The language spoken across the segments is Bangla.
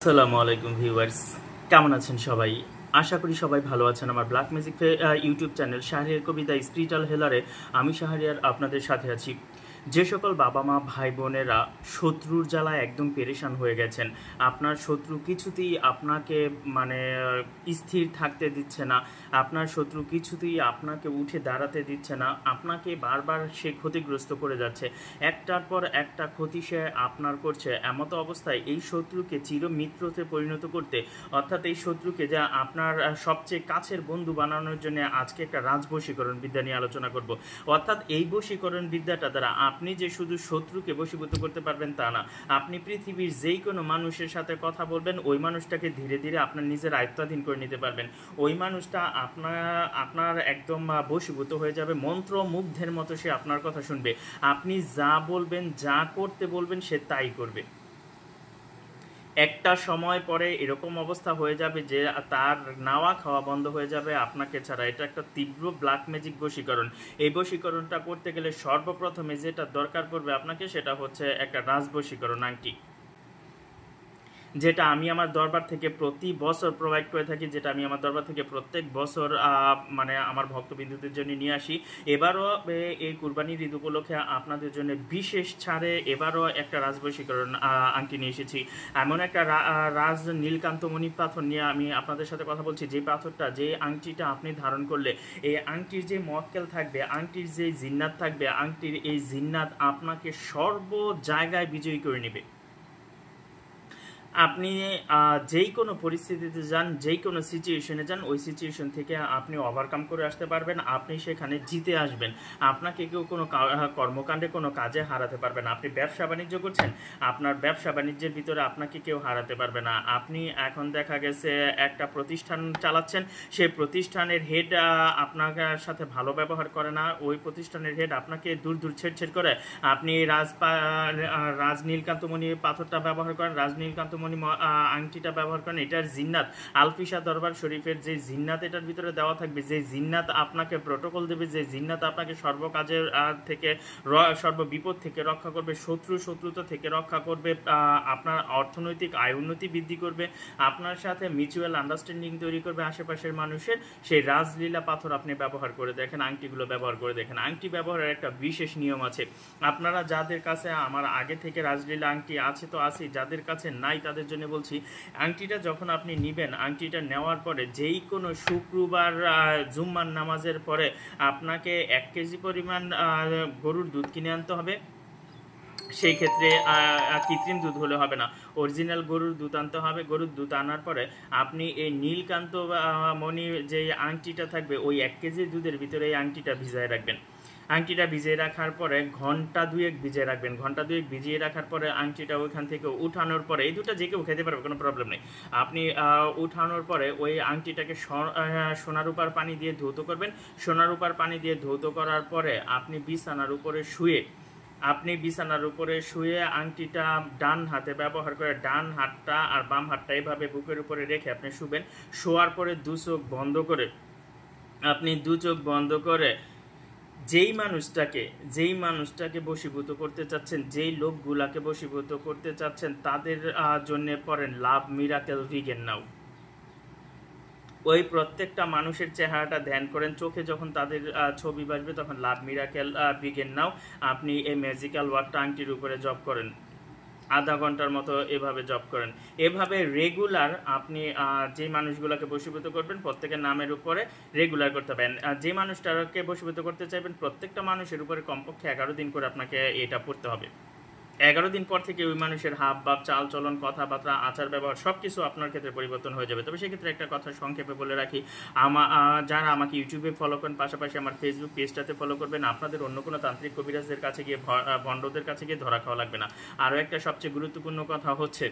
আসসালামু আলাইকুম ভিউয়ার্স, কেমন আছেন সবাই? আশা করি সবাই ভালো আছেন। আমার black magic YouTube channel Shahriar Kabita spiritual হেলারে আমি শাহরিয়ার আপনাদের সাথে আছি। যে সকল বাবা মা ভাই বোনেরা শত্রুর জ্বালায় একদম পেরেশান হয়ে গেছেন, আপনার শত্রু কিছুতেই আপনাকে স্থির থাকতে দিচ্ছে না, আপনার শত্রু কিছুতেই আপনাকে উঠে দাঁড়াতে দিচ্ছে না, আপনাকে বারবার সে ক্ষতিগ্রস্ত করে যাচ্ছে, একটার পর একটা ক্ষতি সে আপনার করছে। এমতো অবস্থায় এই শত্রুকে চিরমিত্রতে পরিণত করতে, অর্থাৎ এই শত্রুকে যা আপনার সবচেয়ে কাছের বন্ধু বানানোর জন্য আজকে একটা রাজবশীকরণ বিদ্যা নিয়ে আলোচনা করব। অর্থাৎ এই বশীকরণ বিদ্যাটা দ্বারা আপনি যে শুধু শত্রুকে বশীভূত করতে পারবেন তা না, আপনি পৃথিবীর যেই কোনো মানুষের সাথে কথা বলবেন, ওই মানুষটাকে ধীরে ধীরে আপনার নিজের আয়ত্তাধীন করে নিতে পারবেন। ওই মানুষটা আপনার একদম বশীভূত হয়ে যাবে, মন্ত্র মুগ্ধের মতো সে আপনার কথা শুনবে। আপনি যা বলবেন, যা করতে বলবেন, সে তাই করবে। একটা সময় পরে এরকম অবস্থা হয়ে যাবে যে তার নাওয়া খাওয়া বন্ধ হয়ে যাবে আপনাকে ছাড়া। এটা একটা তীব্র ব্ল্যাক ম্যাজিক বশীকরণ। এই বশীকরণটা করতে গেলে সর্বপ্রথমে যেটা দরকার পড়বে আপনাকে, সেটা হচ্ছে একটা রাজ বশীকরণ আংটি, যেটা আমি আমার দরবার থেকে প্রতি বছর প্রোভাইড করে থাকি, যেটা আমি আমার দরবার থেকে প্রত্যেক বছর আমার ভক্তবিন্দুদের জন্য নিয়ে আসি। এবারও এই কুরবানির ঈদ উপলক্ষে আপনাদের জন্য বিশেষ ছাড়ে এবারও একটা রাজবশীকরণ আংটি নিয়ে এসেছি। এমন একটা রাজ নীলকান্তমণি পাথর নিয়ে আমি আপনাদের সাথে কথা বলছি, যে পাথরটা, যে আংটিটা আপনি ধারণ করলে এই আংটির যে মক্কেল থাকবে, আংটির যে জিন্নাত থাকবে, আংটির এই জিন্নাত আপনাকে সর্ব জায়গায় বিজয়ী করে নেবে। আপনি যেই কোনো পরিস্থিতিতে যান, যেই কোনো সিচুয়েশনে যান, ওই সিচুয়েশন থেকে আপনি ওভারকাম করে আসতে পারবেন, আপনি সেখানে জিতে আসবেন। আপনাকে কেউ কোনো কর্মকাণ্ডে, কোনো কাজে হারাতে পারবে না। আপনি ব্যবসা বাণিজ্য করছেন, আপনার ব্যবসা বাণিজ্যের ভিতরে আপনাকে কেউ হারাতে পারবে না। আপনি এখন দেখা গেছে একটা প্রতিষ্ঠান চালাচ্ছেন, সেই প্রতিষ্ঠানের হেড আপনার সাথে ভালো ব্যবহার করে না, ওই প্রতিষ্ঠানের হেড আপনাকে দূর দূর ছেড় করে। আপনি রাজ নীলকান্তমণি পাথরটা ব্যবহার করেন, রাজ নীলকান্ত আংটিটা ব্যবহার করেন, এটার জিন্নাত আলফিসা দরবার শরীফের যে জিন্নাত এটার ভিতরে দেওয়া থাকবে, যে জিন্নাত আপনাকে প্রোটোকল দেবে, যে জিন্নাত আপনাকে সর্বকাজের থেকে সর্ববিপদ থেকে রক্ষা করবে, শত্রুতা থেকে রক্ষা করবে, আপনার অর্থনৈতিক আয় উন্নতি বৃদ্ধি করবে, আপনার সাথে মিউচুয়াল আন্ডারস্ট্যান্ডিং তৈরি করবে আশেপাশের মানুষের, সেই রাজলীলা পাথর আপনি ব্যবহার করে দেখেন, আংটিগুলো ব্যবহার করে দেখেন। আংটি ব্যবহারের একটা বিশেষ নিয়ম আছে। আপনারা যাদের কাছে আমার আগে থেকে রাজলীলা আংটি আছে তো আছে, যাদের কাছে নাই তাদের জন্য বলছি, আংটিটা যখন আপনি নেবেন, আংটিটা নেওয়ার পরে যেই কোনো শুক্রবার জুম্মার নামাজের পরে আপনাকে 1 কেজি পরিমাণ গরুর দুধ কিনে আনতে হবে। সেই ক্ষেত্রে কৃত্রিম দুধ হলে হবে না, অরিজিনাল গরুর দুধ আনতে হবে। গরুর দুধ আনার পরে আপনি এই নীলকান্ত মণি যে আংটিটা থাকবে, ওই 1 কেজি দুধের ভিতরে এই আংটিটা ভিজায় রাখবেন। আংটিটা ভিজিয়ে রাখার পরে ঘন্টা 2 ভিজিয়ে রাখবেন। ঘন্টা 2 ভিজিয়ে রাখার পরে আংটিটা ওইখান থেকে উঠানোর পরে, এই দুটো যে কেউ খেতে পারবে, কোনো প্রবলেম নেই। আপনি উঠানোর পরে ওই আংটিটাকে সোনারূপার পানি দিয়ে ধৌত করবেন। সোনারূপার পানি দিয়ে ধৌত করার পরে আপনি বিছানার উপরে শুয়ে আংটিটা ডান হাতে ব্যবহার করে, ডান হাতটা আর বাম হাতটা এভাবে বুকের উপরে রেখে আপনি শুবেন। শোয়ার পরে দু চোখ বন্ধ করে যেই মানুষটাকে বশীভূত করতে চাচ্ছেন, যেই লোকগুলাকে বশীভূত করতে চাচ্ছেন, তাদের জন্য পড়েন লাভ মিরাকেল বিগেন নাও। ওই প্রত্যেকটা মানুষের চেহারাটা ধ্যান করেন, চোখে যখন তাদের ছবি ভাসবে তখন লাভ মিরাকেল বিগেন নাও। আপনি এই ম্যাজিক্যাল ওয়ার্ডটা আংটির উপরে জপ করেন, আধা ঘন্টার মতো এভাবে জব করেন। এভাবে রেগুলার আপনি যে মানুষগুলোকে বশীভূত করবেন প্রত্যেকের নামের উপরে রেগুলার করতে পারেন। যে মানুষটাকে বশীভূত করতে চাইবেন প্রত্যেকটা মানুষের উপরে কমপক্ষে 11 দিন করে আপনাকে এটা পড়তে হবে। 11 দিন পর থেকে ওই মানুষের হাব ভাব, চাল চলন, কথাবার্তা, আচার ব্যবহার সবকিছু আপনার ক্ষেত্রে পরিবর্তন হয়ে যাবে। তবে সেক্ষেত্রে একটা কথা সংক্ষেপে বলে রাখি, যারা আমাকে ইউটিউবে ফলো করেন, পাশাপাশি আমার ফেসবুক পেজটাতে ফলো করবেন, আপনাদের অন্য কোনো তান্ত্রিক কবিরাজদের কাছে গিয়ে, ভণ্ডদের কাছে গিয়ে ধরা খাওয়া লাগবে না। আরও একটা সবচেয়ে গুরুত্বপূর্ণ কথা হচ্ছে,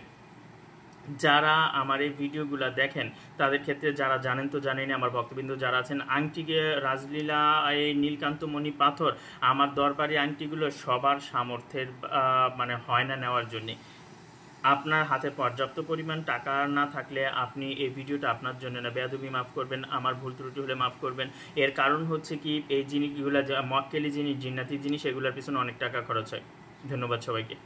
যারা আমার এই ভিডিওগুলো দেখেন তাদের ক্ষেত্রে, যারা জানেন তো জানেনি, আমার ভক্তবৃন্দ যারা আছেন, আংটিকে রাজলীলা এই নীলকান্তমণি পাথর আমার দরবারি আংটিগুলো সবার সামর্থ্যের হয় না নেওয়ার জন্যে। আপনার হাতে পর্যাপ্ত পরিমাণ টাকা না থাকলে আপনি এই ভিডিওটা আপনার জন্য না, বেয়াদবি মাফ করবেন, আমার ভুল ত্রুটি হলে মাফ করবেন। এর কারণ হচ্ছে কি, এই জিনিসগুলো মক্কেলি জিনিস, জিন্নাতি জিনিস, এগুলোর পিছনে অনেক টাকা খরচ হয়। ধন্যবাদ সবাইকে।